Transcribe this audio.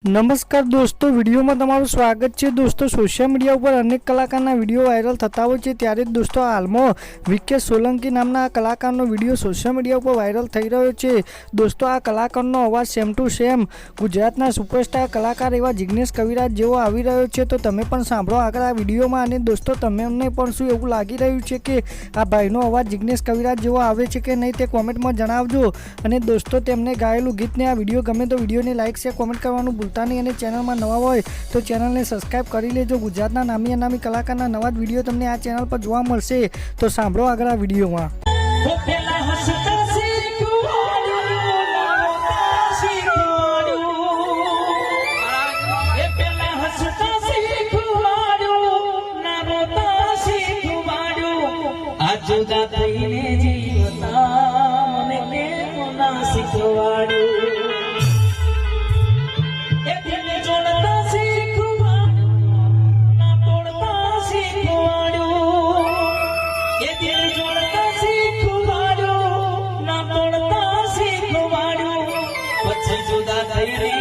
નમસ્કાર દોસ્તો, વિડીયોમાં તમારું સ્વાગત છે। દોસ્તો, સોશિયલ મીડિયા ઉપર અનેક કલાકારના વિડીયો વાયરલ થતા હોય છે, ત્યારે જ દોસ્તો હાલમાં વિકેશ સોલંકી નામના કલાકારનો વિડીયો સોશિયલ મીડિયા ઉપર વાયરલ થઈ રહ્યો છે। દોસ્તો, આ કલાકારનો અવાજ સેમ ટુ સેમ ગુજરાતના સુપરસ્ટાર કલાકાર એવા જિગ્નેશ કવિરાજ જેવો આવી રહ્યો છે, તો તમે પણ સાંભળો આગળ આ વિડીયોમાં। અને દોસ્તો, તમને પણ શું એવું લાગી રહ્યું છે કે આ ભાઈનો અવાજ જિગ્નેશ કવિરાજ જેવો આવે છે કે નહીં, તે કોમેન્ટમાં જણાવજો। અને દોસ્તો, તેમને ગાયેલું ગીતને આ વિડીયો ગમે તો વિડીયોને લાઇક શેર કોમેન્ટ કરવાનું ભૂલતા નહીં, અને ચેનલમાં નવા હોય તો ચેનલને સબસ્ક્રાઇબ કરી લેજો। ગુજરાતના નામી અનામી કલાકારના નવા જ વિડીયો તમને આ ચેનલ પર જોવા મળશે, તો સાંભળો આગળ આ વિડીયોમાં। जुदा थईने जीवता मने केम ना शिखवाड्યું એ દિલ જોડતા શીખવાડ્યું ના તોડતા શીખવાડ્યું એ દિલ જોડતા શીખવાડ્યું ના તોડતા શીખવાડ્યું પછી જુદા થઈને